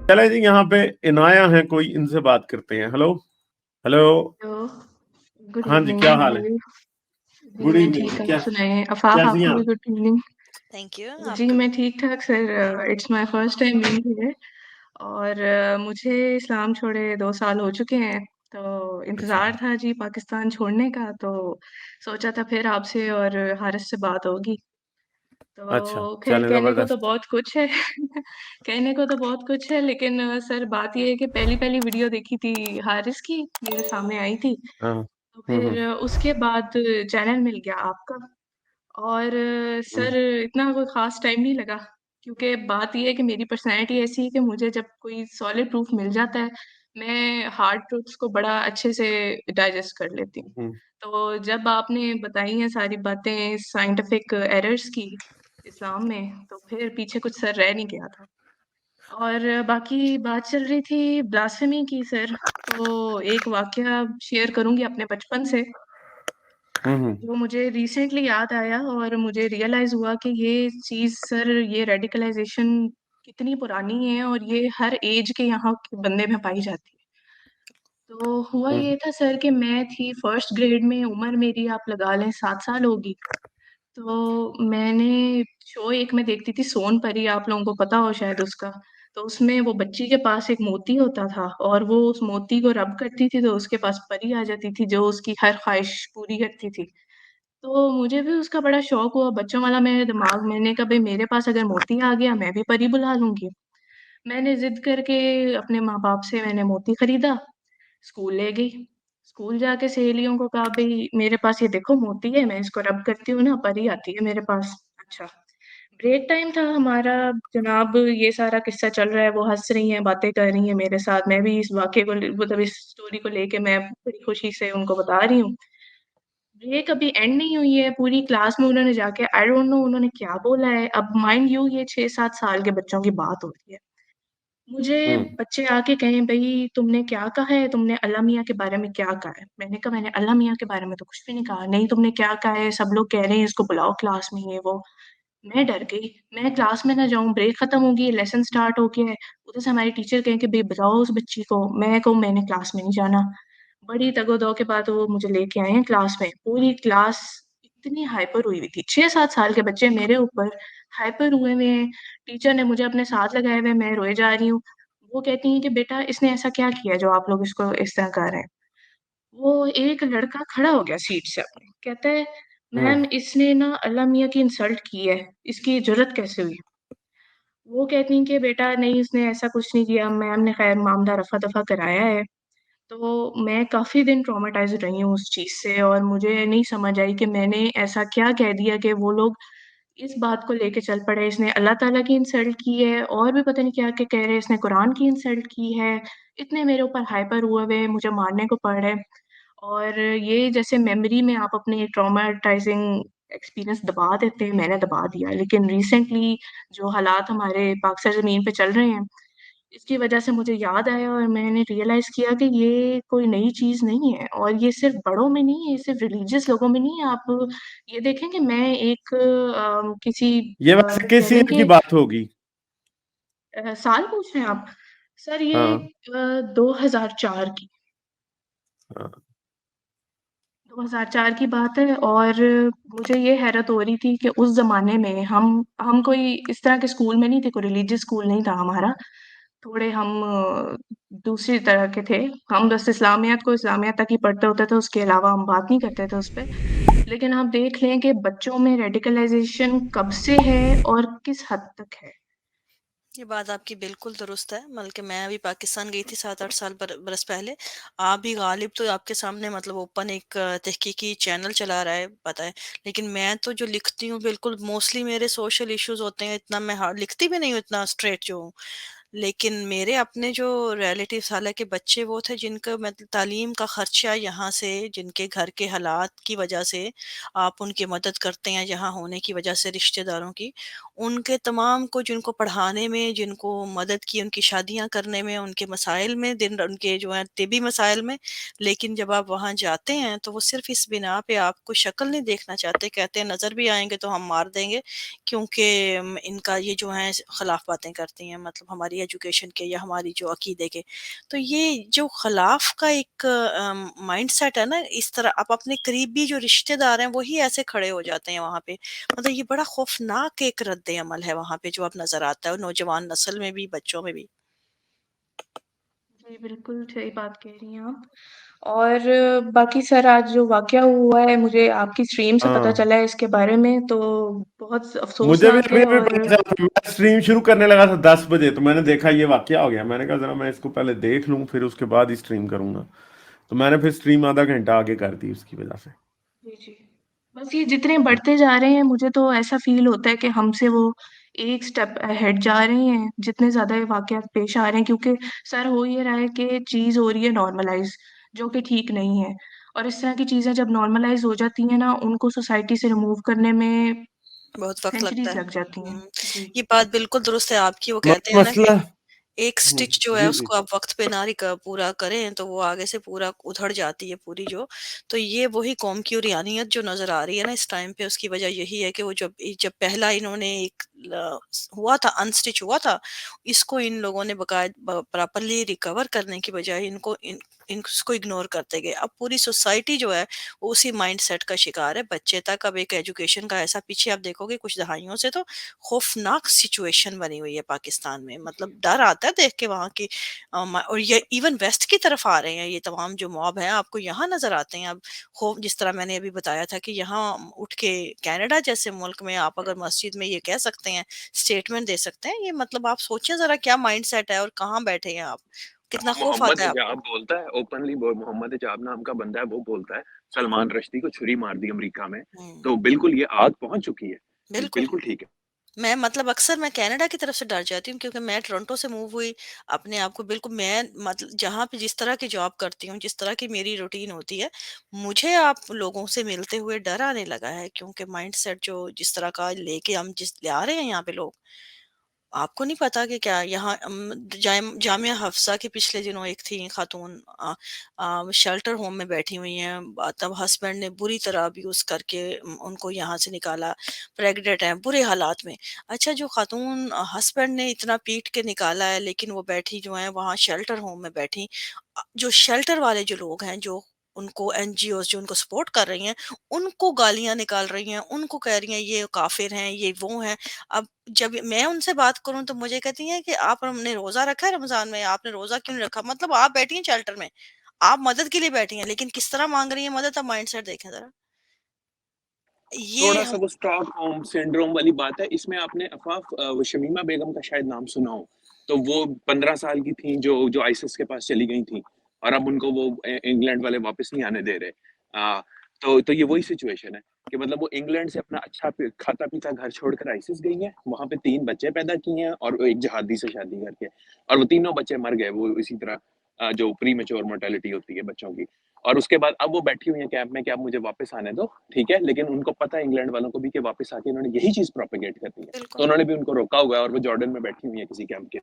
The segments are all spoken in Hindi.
चले जी, यहाँ पे इनाया है कोई, इनसे बात करते हैं। Hello hello. हेलो, गुड हाँ जी, इवनिंग। क्या हाउ हाल आर है? यू? जी गुड मैं इवनिंग ठीक, जी, आप क्या सुनाएं। अफाफ, कैसी हैं आपको भी आप? Good evening. Thank you. जी आपका मैं भी। ठीक ठाक sir. It's my first time being here और मुझे इस्लाम छोड़े 2 साल हो चुके हैं। तो अच्छा इंतज़ार था जी पाकिस्तान छोड़ने का, तो सोचा था फिर आपसे और हारिस से बात होगी। अच्छा, तो खैर चले कहने को तो जबरदस्त। बहुत कुछ है कहने को तो बहुत कुछ है, लेकिन सर बात ये है कि पहली-पहली वीडियो देखी थी हारिस की, मेरे सामने आई थी। हाँ। तो फिर हम्म। उसके बाद चैनल मिल गया आपका और हम्म। सर इतना कोई ख़ास टाइम नहीं लगा, क्योंकि बात ये है कि मेरी पर्सनैलिटी ऐसी है कि मुझे जब कोई सॉलिड प्रूफ़ मिल जाता है, मैं हार्ड ट्रुथ्स को बड़ा अच्छे से डाइजेस्ट कर लेती हूँ। हम्म। तो जब आपने बताई हैं सारी बातें साइंटिफ़िक एरर्स की इस्लाम में, तो फिर पीछे कुछ सर रह नहीं गया था। और बाकी बात चल रही थी ब्लास्फेमी की सर, तो एक वाक़या शेयर करूँगी अपने बचपन से। हम्म। जो मुझे रिसेंटली याद आया और मुझे रियलाइज़ हुआ कि ये चीज़ सर, ये रेडिकलाइज़ेशन कितनी पुरानी है और ये हर ऐज के यहाँ के बंदे में पाई जाती है। तो हुआ हम्म। ये था सर कि मैं थी फर्स्ट ग्रेड में, उम्र मेरी आप लगा लें 7 साल होगी। तो मैंने शो एक में देखती थी सोनपरी, आप लोगों को पता हो शायद उसका। तो उसमें वो बच्ची के पास एक मोती होता था और वो उस मोती को रब करती थी तो उसके पास परी आ जाती थी जो उसकी हर ख़्वाहिश पूरी करती थी। तो मुझे भी उसका बड़ा शौक हुआ, बच्चों वाला मेरे दिमाग, मैंने कहा भई मेरे पास अगर मोती आ गया मैं भी परी बुला लूँगी। मैंने ज़िद करके अपने माँ-बाप से मैंने मोती खरीदा, स्कूल ले गई। स्कूल जाके सहेलियों को कहा भई मेरे पास ये देखो मोती है, मैं इसको रब करती हूँ ना, परी आती है मेरे पास। अच्छा, ब्रेक टाइम था हमारा, जनाब ये सारा किस्सा चल रहा है, वो हँस रही हैं, बातें कर रही हैं मेरे साथ, मैं भी इस वाक़ये को मतलब इस स्टोरी को लेके मैं बड़ी खुशी से उनको बता रही हूँ। ये कभी एंड नहीं हुई है, पूरी क्लास में उन्होंने जाके आई डोंट नो उन्होंने क्या बोला है। अब माइंड यू ये 6-7 साल के बच्चों की बात हो रही है। मुझे हम्म। बच्चे आके कहें भई तुमने क्या कहा है? तुमने अल्लाह मियाँ के बारे में क्या कहा है? मैंने कहा मैंने अल्लाह मियाँ के बारे में तो कुछ भी नहीं कहा। नहीं तुमने क्या कहा है? सब लोग कह रहे हैं इसको बुलाओ क्लास में ये वो। मैं डर गई, मैं क्लास में ना जाऊँ, ब्रेक खत्म हो गई है, लेसन स्टार्ट हो गया है। उधर से हमारी टीचर कहें कि भई बुलाओ उस बच्ची को। मैं कहूँ मैंने क्लास में नहीं जाना। बड़ी तगो-दो के बाद वो मुझे लेके आए हैं क्लास में। पूरी क्लास इतनी हाइपर हुई हुई थी। 6-7 साल के बच्चे मेरे ऊपर हाइपर हुए हुए हैं। टीचर ने मुझे अपने साथ लगाए हुए हैं, मैं रोए जा रही हूँ। वो कहती हैं कि बेटा इसने ऐसा क्या किया जो आप लोग इसको इस तरह कर रहे हैं? वो एक लड़का खड़ा हो गया सीट से अपनी, कहता है हम्म। मैम इसने ना अल्लाह मियाँ की इंसल्ट की है, इसकी जुर्रत कैसे हुई? वो कहती हैं कि बेटा नहीं इसने ऐसा कुछ नहीं किया, मैम ने खैर मामला रफ़ा-दफ़ा कराया है। तो मैं काफ़ी दिन ट्रॉमाटाइज़ रही हूँ उस चीज़ से और मुझे नहीं समझ आई कि मैंने ऐसा क्या कह दिया कि वो लोग इस बात को लेके चल पड़े, इसने अल्लाह ताला की इंसल्ट की है और भी पता नहीं क्या-क्या कह रहे हैं, इसने कुरान की इंसल्ट की है। इतने मेरे ऊपर हाइपर हुए हुए हैं, मुझे मारने को पड़ रहे हैं। और ये जैसे मेमोरी में आप अपने ट्रॉमाटाइज़िंग एक्सपीरियंस दबा देते हैं, मैंने दबा दिया। लेकिन रिसेंटली जो हालात हमारे पाक ज़मीन पे चल रहे हैं, इसकी वजह से मुझे याद आया और मैंने रियलाइज़ किया कि ये कोई नई चीज़ नहीं है और ये सिर्फ़ बड़ों में नहीं है, ये सिर्फ़ रिलीजियस लोगों में नहीं है। आप ये देखें कि मैं एक किसी ये वैसे कह किस लें ईयर की कि बात होगी? साल पूछ रहे हैं आप? सर ये हाँ। 2004 की। हाँ। 2004 की बात है और मुझे ये हैरत हो रही थी कि उस ज़माने में हम कोई इस तरह के स्कूल में नहीं थे, कोई रिलीजियस स्कूल नहीं था हमारा। थोड़े हम दूसरी तरह के थे। हम बस इस्लामियत को इस्लामियत तक ही पढ़ते होते थे, उसके अलावा हम बात नहीं करते थे उस पे। लेकिन आप देख लें कि बच्चों में रेडिकलाइज़ेशन कब से है और किस हद तक है। ये बात आपकी बिल्कुल दुरुस्त है। बल्कि मैं अभी पाकिस्तान गई थी 7-8 साल बरस पहले। आप भी गालिब तो आपके सामने मतलब ओपन एक तहकीकी चैनल चला रहा है, पता है। लेकिन मैं तो जो लिखती हूँ बिल्कुल मोस्टली मेरे सोशल इश्यूज़ होते हैं, इतना मैं हार्ड लिखती भी नहीं हूँ इतना स्ट्रेट जो हूँ। लेकिन मेरे अपने जो रिलेटिव्स हालाँकि बच्चे वो थे जिनका मतलब तालीम का खर्चा यहाँ से जिनके घर के हालात की वजह से आप उनकी मदद करते हैं यहाँ होने की वजह से रिश्तेदारों की, उनके तमाम को जिनको पढ़ाने में, जिनको मदद की उनकी शादियाँ करने में, उनके मसाइल में दिन उनके जो हैं तिबी मसाइल में, लेकिन जब आप वहाँ जाते हैं तो वो सिर्फ़ इस बिना पे आपको शक्ल नहीं देखना चाहते, कहते हैं नज़र भी आएँगे तो हम मार देंगे क्योंकि इनका ये जो है खिलाफ बातें करती हैं मतलब हमारी हमारी एजुकेशन के या हमारी जो अकीदे के। तो ये जो खिलाफ का एक माइंडसेट है ना, इस तरह आप अपने करीबी जो रिश्तेदार हैं वही ऐसे खड़े हो जाते हैं वहाँ पे। मतलब ये बड़ा खौफनाक एक रद्द अमल है वहाँ पे जो अब नज़र आता है, और नौजवान नस्ल में भी, बच्चों में भी। जी, बिल्कुल सही बात कह रही हैं आप। और बाकी सर आज जो वाक़या हुआ है मुझे आपकी स्ट्रीम से पता हाँ, चला है इसके बारे में, तो बहुत मुझे भी अफ़सोसनाक है। अभी और पता चला। मैं स्ट्रीम शुरू करने लगा था 10 बजे, तो मैंने देखा ये वाकया हो गया। मैंने कहा जरा मैं इसको पहले देख लूं, फिर उसके बाद ही स्ट्रीम करूंगा। तो मैंने फिर स्ट्रीम आधा घंटा आगे कर दी उसकी वजह से। जी, जी। बस ये जितने बढ़ते जा रहे हैं मुझे तो ऐसा फ़ील होता है कि हमसे वो एक स्टेप अहेड जा रहे हैं, जितने ज़्यादा ये वाक़यात पेश आ रहे हैं, क्योंकि सर हो ये रहा है कि चीज़ हो रही है नॉर्मलाइज़, जो कि ठीक नहीं है। और इस तरह की चीज़ें जब नॉर्मलाइज़ हो जाती हैं ना, उनको सोसाइटी से रिमूव करने में बहुत वक़्त लगता सेंचुरीज़ है। लग जाती हैं। हुँ, जी। ये बात बिल्कुल दुरुस्त है आपकी। वो कहते हैं ना मसला। कि एक स्टिच जो है जी, जी। उसको आप वक़्त पे ना पूरा करें तो वो आगे से पूरा उधड़ जाती है पूरी जो। तो ये वही कौम की ऊरियानियत जो नज़र आ रही है ना इस टाइम पे, उसकी वज़ह यही है कि वो जब पहला इन्होंने एक हुआ था, अनस्टिच हुआ था, इसको इन लोगों ने प्रॉपर्ली रिकवर करने की बजाय इसको इग्नोर करते गए। अब पूरी सोसाइटी जो है वो उसी माइंडसेट का शिकार है, बच्चे तक। अब एक एजुकेशन का ऐसा पीछे आप देखोगे कुछ दहाइयों से तो खौफनाक सिचुएशन बनी हुई है पाकिस्तान में। मतलब डर आता है देख के वहाँ की। और ये इवन वेस्ट की तरफ आ रहे हैं ये तमाम जो मॉब है, आपको यहाँ नजर आते हैं अब। खौफ, जिस तरह मैंने अभी बताया था कि यहाँ उठ के कनाडा जैसे मुल्क में आप अगर मस्जिद में ये कह सकते हैं, स्टेटमेंट दे सकते हैं, ये मतलब आप सोचें जरा क्या माइंडसेट है और कहाँ बैठे हैं आप, कितना खौफ मोहम्मद आता है हिजाब आपको। बोलता है ओपनली, मोहम्मद हिजाब नाम का बंदा है, वो बोलता है सलमान रश्दी को छुरी मार दी अमेरिका में। हम्म, तो बिल्कुल ये आग पहुंच चुकी है। बिल्कुल। बिल्कुल ठीक है। मैं मतलब अक्सर मैं कनाडा की तरफ से डर जाती हूँ क्योंकि मैं टोरंटो से मूव हुई। अपने आप को बिल्कुल मैं मतलब जहाँ पे जिस तरह की जॉब करती हूँ, जिस तरह की मेरी रूटीन होती है, मुझे आप लोगों से मिलते हुए डर आने लगा है क्योंकि माइंडसेट जो जिस तरह का लेके हम जिस ले आ रहे हैं यहाँ पे लोग। आपको नहीं पता कि क्या यहाँ जामिया हफ्सा के पिछले दिनों एक थी खातून शेल्टर होम में बैठी हुई हैं। तब हस्बैंड ने बुरी तरह अब्यूज करके उनको यहाँ से निकाला। प्रेग्नेंट हैं, बुरे हालात में। अच्छा, जो खातून हस्बैंड ने इतना पीट के निकाला है, लेकिन वो बैठी जो है वहाँ शेल्टर होम में बैठी। जो शेल्टर वाले जो लोग हैं, जो उनको एनजीओज जो उनको सपोर्ट कर रही हैं, उनको गालियां निकाल रही हैं, उनको कह रही हैं ये काफिर हैं, ये वो हैं। अब जब मैं उनसे बात करूँ तो मुझे कहती हैं कि आप हमने रोज़ा रखा है रमज़ान में, आपने रोज़ा क्यों नहीं रखा? मतलब आप बैठी हैं शेल्टर में, आप मदद के लिए बैठी हैं, लेकिन किस तरह माँग रही हैं मदद, आप माइंडसेट देखें ज़रा। ये थोड़ा सा हम वो स्टॉकहोम सिंड्रोम वाली बात है इसमें। आपने अफाफ वो शमीमा बेगम का शायद नाम सुना हो। तो वो 15 साल की थी जो जो आईसिस के पास चली गई थी, और अब उनको वो इंग्लैंड वाले वापस नहीं आने दे रहे। तो ये वही सिचुएशन है कि मतलब वो इंग्लैंड से अपना अच्छा खाता पीता घर छोड़कर आईसिस गई है, वहां पे 3 बच्चे पैदा किए हैं और एक जहादी से शादी करके, और वो तीनों बच्चे मर गए वो इसी तरह। जो प्री मेच्योर मोर्टेलिटी होती है बच्चों की। और उसके बाद अब वो बैठी हुई है कैंप में कि अब मुझे वापस आने दो, ठीक है। लेकिन उनको पता है इंग्लैंड वालों को भी कि वापस आके इन्होंने यही चीज़ प्रोपेगेट करनी है। तो बिल्कुल। उन्होंने भी उनको रोका हुआ है और वो जॉर्डन में बैठी हुई है किसी कैंप के।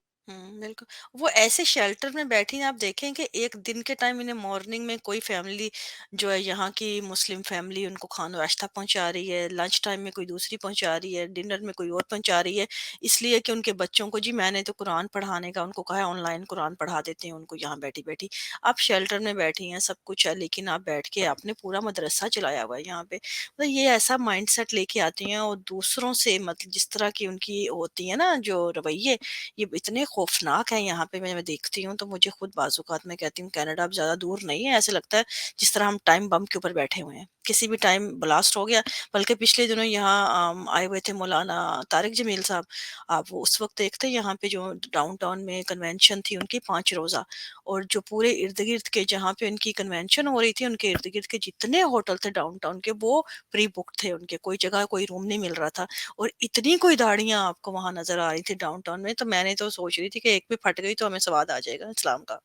बिल्कुल। वो ऐसे शेल्टर में बैठी हैं, आप देखें कि एक दिन के टाइम इन्हें मॉर्निंग में कोई फैमिली जो है यहाँ की मुस्लिम फैमिली उनको खाना नाश्ता पहुँचा रही है, लंच टाइम में कोई दूसरी पहुँचा रही है, डिनर में कोई और पहुँचा रही है। इसलिए कि उनके बच्चों को जी मैंने तो कुरान पढ़ाने का उनको कहा है, ऑनलाइन कुरान पढ़ा देते हैं उनको यहाँ बैठी-बैठी। आप शेल्टर में बैठी हैं, सब कुछ है, लेकिन आप बैठ के आपने पूरा मदरसा चलाया हुआ है यहाँ पे। मतलब ये ऐसा माइंडसेट लेके आती हैं और दूसरों से मतलब जिस तरह की उनकी होती है ना जो रवैये, ये इतने खौफनाक हैं यहाँ पे। मैं देखती हूँ तो मुझे खुद बाज़-औक़ात मैं कहती हूँ कनाडा अब ज़्यादा दूर नहीं है, ऐसे लगता है जिस तरह हम टाइम बम के ऊपर बैठे हुए हैं। किसी भी टाइम ब्लास्ट हो गया। बल्कि पिछले दिनों यहाँ आए हुए थे मौलाना तारिक जमील साहब। आप वो उस वक़्त देखते यहाँ पे जो डाउनटाउन में कन्वेंशन थी उनकी 5 रोज़ा, और जो पूरे इर्द-गिर्द के जहाँ पे उनकी कन्वेंशन हो रही थी, उनके इर्द-गिर्द के जितने होटल थे डाउनटाउन के वो प्री बुक्ड थे उनके, कोई जगह कोई रूम नहीं मिल रहा था। और इतनी कोई गाड़ियाँ आपको वहाँ नज़र आ रही थी डाउनटाउन में, तो मैंने तो सोच रही थी कि एक भी फट गई तो हमें स्वाद आ जाएगा इस्लाम का।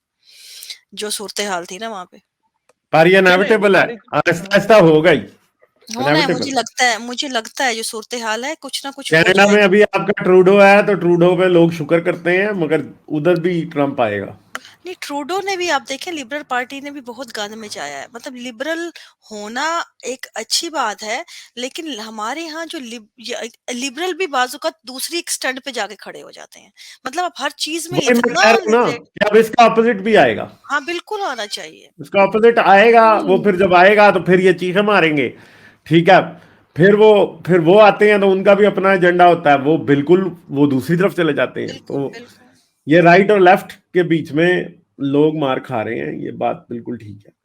जो सूरत-ए-हाल थी ना वहाँ पे। पर ये चले इनएविटेबल है, तारिक। आहिस्ता आहिस्ता होगा ही। होना है, इनएविटेबल। मुझे लगता है जो सूरत-ए-हाल है कुछ ना कुछ हो कनाडा में जाएगा। अभी आपका ट्रूडो है, तो ट्रूडो पे लोग शुक्र करते हैं, मगर उधर भी ट्रंप आएगा। नहीं, ट्रूडो ने भी आप देखें लिबरल पार्टी ने भी बहुत गंद मचाया है। मतलब लिबरल होना एक अच्छी बात है, लेकिन हमारे यहाँ जो लिबरल भी बाजूकात दूसरी एक्सटेंड पे जाके खड़े हो जाते हैं। मतलब आप हर चीज में वही मैं इतना कह रहा हूँ ना कि अब इसका अपोजिट भी आएगा। हाँ बिल्कुल आना चाहिए। इसका ऑपोजिट आएगा, वो फिर जब आएगा तो फिर ये चीखें मारेंगे, ठीक है। फिर वो आते हैं तो उनका भी अपना एजेंडा होता है, वो बिल्कुल वो दूसरी तरफ चले जाते हैं। बिल्कुल तो बिल्कुल। ये राइट और लेफ्ट के बीच में लोग मार खा रहे हैं, ये बात बिल्कुल ठीक है।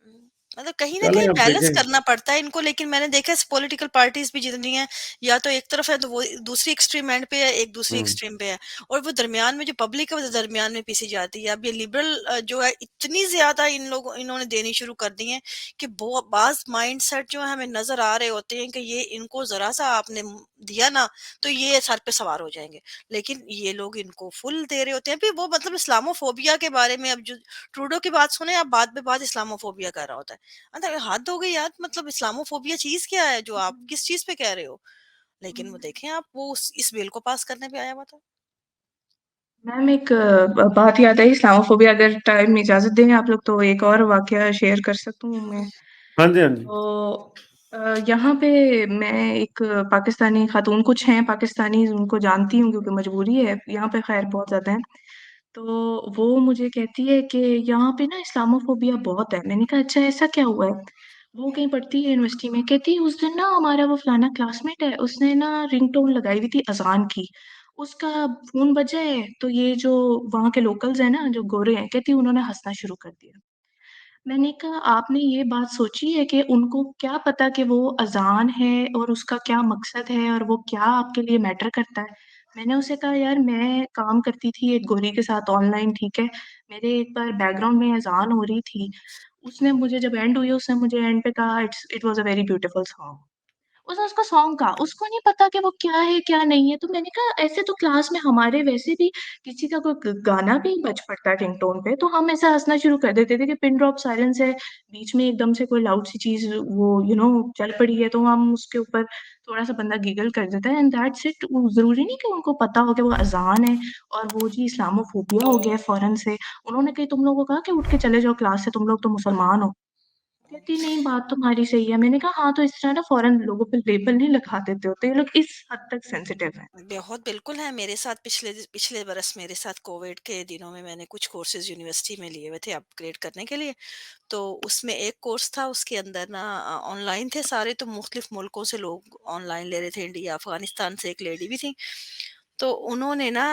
मतलब कहीं ना चलें कहीं अब बैलेंस देखें। करना पड़ता है इनको, लेकिन मैंने देखा है पॉलिटिकल पार्टीज भी जितनी हैं, या तो एक तरफ है तो वो दूसरी एक्सट्रीम एंड पे है, एक दूसरी हम्म। एक्सट्रीम पे है, और वो दरमियान में जो पब्लिक है वो दरमियान में पीसी जाती है। अब ये लिबरल जो है इतनी ज्यादा इन्होंने देनी शुरू कर दी है कि बाज माइंडसेट जो है हमें नजर आ रहे होते हैं कि ये इनको जरा सा आपने दिया ना तो ये सर पे सवार हो जाएंगे, लेकिन ये लोग इनको फुल दे रहे होते हैं। फिर वो मतलब इस्लामोफोबिया के बारे में अब जो ट्रूडो की बात सुने, आप बात पे बात इस्लामोफोबिया कर रहा होता है। मतलब हद हो गई यार, मतलब इस्लामोफोबिया चीज क्या है जो आप किस चीज पे कह रहे हो? लेकिन वो देखें आप, वो इस बिल को पास करने पे आया हुआ था। मैम एक बात याद आई इस्लामोफोबिया, अगर टाइम इजाजत दें आप लोग तो एक और वाकया शेयर कर सकती हूँ मैं। हाँ जी, हाँ जी। तो यहाँ पे मैं एक पाकिस्तानी खातून, कुछ हैं पाकिस्तानी उनको जानती हूँ क्योंकि मजबूरी है, यहाँ पे खैर बहुत ज़्यादा है। तो वो मुझे कहती है कि यहाँ पे ना इस्लामोफोबिया बहुत है। मैंने कहा अच्छा ऐसा क्या हुआ है? वो कहीं पढ़ती है यूनिवर्सिटी में, कहती है उस दिन ना हमारा वो फलाना क्लासमेट है, उसने ना रिंगटोन लगाई हुई थी अजान की, उसका फोन बजा है तो ये जो वहाँ के लोकल्स हैं ना जो गोरे हैं, कहती उन्होंने हंसना शुरू कर दिया। मैंने कहा आपने ये बात सोची है कि उनको क्या पता कि वो अज़ान है और उसका क्या मकसद है और वो क्या आपके लिए मैटर करता है? मैंने उसे कहा यार मैं काम करती थी एक गोरी के साथ ऑनलाइन, ठीक है? मेरे एक बार बैकग्राउंड में अज़ान हो रही थी। उसने मुझे जब एंड हुई उसने मुझे एंड पे कहा it was a very beautiful song. उसने उसका सॉन्ग कहा, उसको नहीं पता कि वो क्या है, क्या नहीं है। तो मैंने कहा ऐसे तो क्लास में हमारे वैसे भी किसी का कोई गाना भी बज पड़ता है रिंगटोन पे, तो हम ऐसा हँसना शुरू कर देते थे कि पिन ड्रॉप साइलेंस है, बीच में एकदम से कोई लाउड सी चीज़ वो चल पड़ी है, तो हम उसके ऊपर थोड़ा-सा बंदा गिगल कर देता है एंड दैट्स इट। वो ज़रूरी नहीं कि उनको पता हो कि वो अज़ान है और वो जी इस्लामोफोबिया हो गया है फ़ौरन से। उन्होंने कहीं तुम लोगों को कहा कि उठ के चले जाओ क्लास से, तुम लोग तो मुसलमान हो? कहती नहीं बात तुम्हारी सही है। मैंने कहा हाँ, तो इस तरह ना फ़ौरन लोगों पे लेबल नहीं लगा देते होते, ये लोग इस हद तक सेंसिटिव हैं। बहुत बिल्कुल है। मेरे साथ पिछले पिछले बरस मेरे साथ कोविड के दिनों में मैंने कुछ कोर्सेज यूनिवर्सिटी में लिए हुए थे अपग्रेड करने के लिए। तो उसमें एक कोर्स था, उसके अंदर ना ऑनलाइन थे सारे, तो मुख्तलिफ मुल्कों से लोग ऑनलाइन ले रहे थे। इंडिया, अफगानिस्तान से एक लेडी भी थी। तो उन्होंने ना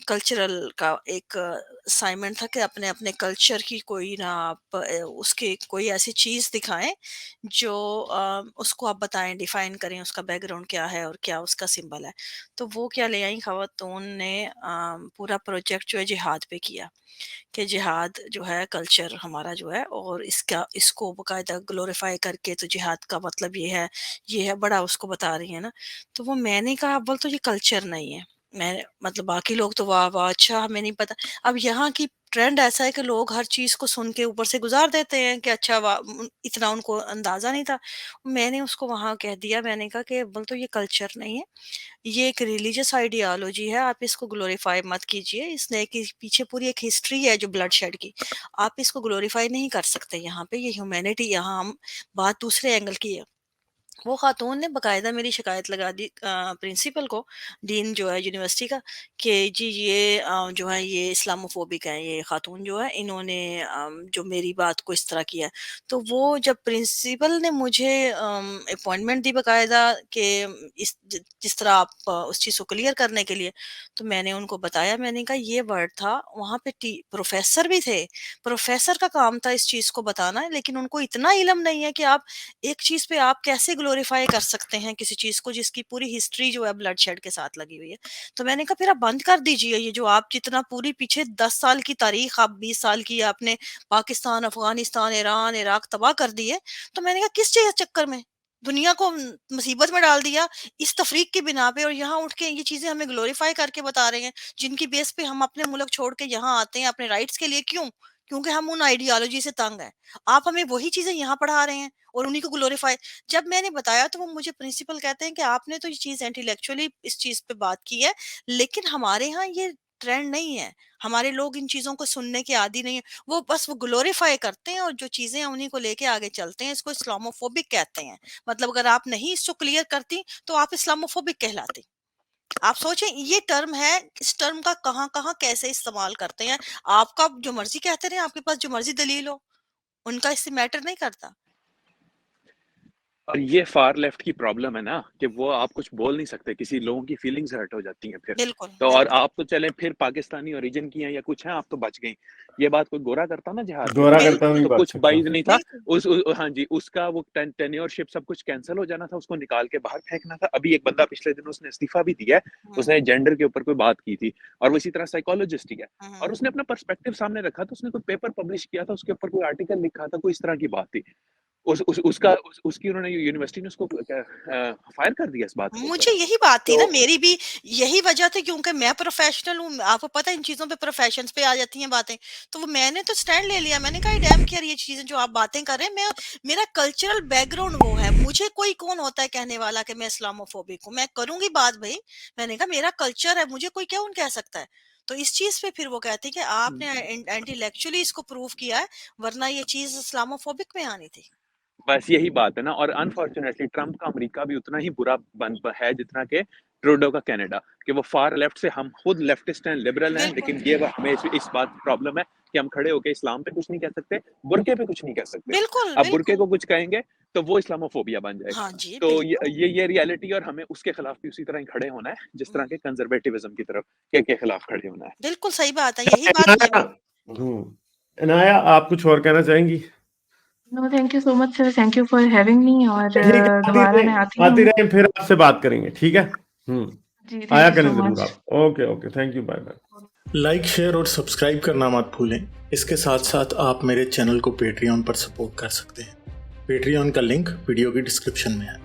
कल्चरल का एक असाइनमेंट था कि अपने अपने कल्चर की कोई ना आप उसके कोई ऐसी चीज़ दिखाएं जो उसको आप बताएं, डिफाइन करें उसका बैकग्राउंड क्या है और क्या उसका सिंबल है। तो वो क्या ले आई खवातून ने, पूरा प्रोजेक्ट जो है जिहाद पे किया, कि जिहाद जो है कल्चर हमारा जो है, और इसको बकायदा ग्लोरीफाई करके, तो जिहाद का मतलब ये है बड़ा उसको बता रही है ना। तो वो मैंने कहा अव्वल तो ये कल्चर नहीं है। मैं मतलब बाकी लोग तो वाह वाह अच्छा हमें नहीं पता। अब यहाँ की ट्रेंड ऐसा है कि लोग हर चीज को सुन के ऊपर से गुजार देते हैं कि अच्छा वाह, इतना उनको अंदाजा नहीं था। मैंने उसको वहां कह दिया, मैंने कहा कि अव्वल तो ये कल्चर नहीं है, ये एक रिलीजियस आइडियोलॉजी है, आप इसको ग्लोरीफाई मत कीजिए। इसने कि पीछे पूरी एक हिस्ट्री है जो ब्लड शेड की, आप इसको ग्लोरीफाई नहीं कर सकते। यहाँ पे ये ह्यूमैनिटी, यहाँ हम बात दूसरे एंगल की है। वो खातून ने बकायदा मेरी शिकायत लगा दी प्रिंसिपल को, डीन जो है यूनिवर्सिटी का, कि जी ये जो है ये इस्लामोफोबिक है, ये खातून जो है इन्होंने जो मेरी बात को इस तरह किया है। तो वो जब प्रिंसिपल ने मुझे अपॉइंटमेंट दी बकायदा कि जिस तरह आप उस चीज़ को क्लियर करने के लिए, तो मैंने उनको बताया, मैंने कहा ये वर्ड था वहाँ पे, प्रोफेसर भी थे, प्रोफेसर का काम था इस चीज़ को बताना, लेकिन उनको इतना इलम नहीं है कि आप एक चीज़ पे आप कैसे ग्लोरीफाई कर सकते हैं किसी चीज़ को जिसकी पूरी हिस्ट्री जो है ब्लड शेड के साथ लगी हुई है। तो मैंने कहा फिर आप बंद कर दीजिए ये जो आप जितना पूरी पीछे 10 साल की तारीख, आप 20 साल की आपने पाकिस्तान, अफ़गानिस्तान, ईरान, इराक तबाह कर दिए। तो मैंने कहा किस चीज़ चक्कर में? दुनिया को मुसीबत में डाल दिया इस तफरीक की बिना पे, और यहाँ उठ के ये चीज़ें हमें ग्लोरीफाई करके बता रहे हैं, जिनकी बेस पे हम अपने मुल्क छोड़ के यहाँ आते हैं अपने राइट्स के लिए। क्यों? क्योंकि हम उन आइडियोलॉजी से तंग हैं। आप हमें वही चीज़ें यहाँ पढ़ा रहे हैं और उन्हीं को ग्लोरीफाई। जब मैंने बताया तो वो मुझे प्रिंसिपल कहते हैं कि आपने तो ये चीज़ इंटेलेक्चुअली इस चीज़ पे बात की है, लेकिन हमारे यहाँ ये ट्रेंड नहीं है। हमारे लोग इन चीज़ों को सुनने के आदी नहीं है। वो बस वो ग्लोरीफाई करते हैं और जो चीज़ें हैं उन्हीं को लेके आगे चलते हैं। इसको इस्लामोफोबिक कहते हैं। मतलब अगर आप नहीं इसको क्लियर करती तो आप इस्लामोफोबिक कहलाती। आप सोचें ये टर्म है, इस टर्म का कहाँ-कहाँ कैसे इस्तेमाल करते हैं। आपका जो मर्ज़ी कहते रहें, आपके पास जो मर्ज़ी दलील हो, उनका इससे मैटर नहीं करता। और ये फार लेफ्ट की प्रॉब्लम है ना कि वो आप कुछ बोल नहीं सकते, किसी लोगों की फीलिंग्स हर्ट हो जाती हैं फिर। बिल्कुल, तो और बिल्कुल। आप तो चले फिर पाकिस्तानी ओरिजिन की हैं या कुछ हैं, आप तो बच गईं। ये बात कोई गोरा करता ना जहाद के गोरा बाद, करता बिल्कुल, नहीं तो बच कुछ सकता। बाइज़ नहीं था। बिल्कुल। हाँ जी, उसका वो टेन्योरशिप सब कुछ कैंसल हो जाना था, उसको निकाल के बाहर फेंकना था। अभी एक बंदा पिछले दिनों उसने इस्तीफ़ा भी दिया है, हुँ, उसने जेंडर के ऊपर कोई बात की थी और वो इसी तरह साइकोलॉजिस्ट ही है हुँ, और हुँ। उसने अपना पर्सपेक्टिव सामने रखा, तो उसने कोई पेपर पब्लिश किया था, उसके ऊपर कोई आर्टिकल लिखा था, कोई इस तरह की बात थी। उसकी उन्होंने यूनिवर्सिटी ने उसको फायर कर दिया इस बात के ऊपर। मुझे यही बात थी ना, तो मेरी भी यही वजह थी क्योंकि मैं प्रोफेशनल हूँ। आपको पता है इन चीज़ों पे प्रोफेशंस पे आ जाती हैं बातें। तो वो मैंने तो स्टैंड ले लिया। मैंने कहा डैम केयर ये चीज़ें जो आप बातें कर रहे हैं, मैं मेरा कल्चरल बैकग्राउंड वो है। मुझे कोई कौन होता है कहने वाला कि मैं इस्लामोफोबिक हूँ। मैं करूँगी बात भई। मैंने कहा मेरा कल्चर है, मुझे कोई कौन कह सकता है। तो इस चीज़ पे फिर वो कहती है कि आपने इंटेलेक्चुअली इसको प्रूव किया है, वरना ये चीज़ इस्लामोफोबिक में आनी थी। बस यही बात है ना और अनफॉर्चुनेटली ट्रम्प का अमेरिका भी उतना ही बुरा है जितना कि ट्रूडो का कनाडा कि वो फार लेफ्ट से हम खुद लेफ्टिस्ट हैं लिबरल हैं बिल्कुल, लेकिन ये हमें इस बात प्रॉब्लम है कि हम खड़े होकर इस्लाम पे कुछ नहीं कह सकते बुरके पे कुछ नहीं कह सकते बिल्कुल, अब बुरके बिल्कुल। को कुछ कहेंगे तो वो इस्लामोफोबिया बन हाँ जाएगा जी, तो बिल्कुल। ये रियलिटी और हमें उसके खिलाफ भी उसी तरह ही खड़े होना है जिस तरह के कंजर्वेटिविज्म की तरफ के खिलाफ खड़े होना है बिल्कुल सही बात है, यही बात मैं इनाया, भी इनाया आप कुछ और कहना चाहेंगी? No thank you so much sir, thank you for having me और ठीक है, दोबारा मैं आती आती रहूँगी। रहें फिर आपसे बात करेंगे, ठीक है? जी, थैंक आया यू करें सो ज़रूर मच। आप। Okay, okay, thank you, bye bye. Like, share और सब्सक्राइब करना मत भूलें। इसके साथ साथ आप मेरे चैनल को पेट्रियन पर सपोर्ट कर सकते हैं। पेट्रियन का लिंक वीडियो की डिस्क्रिप्शन में है।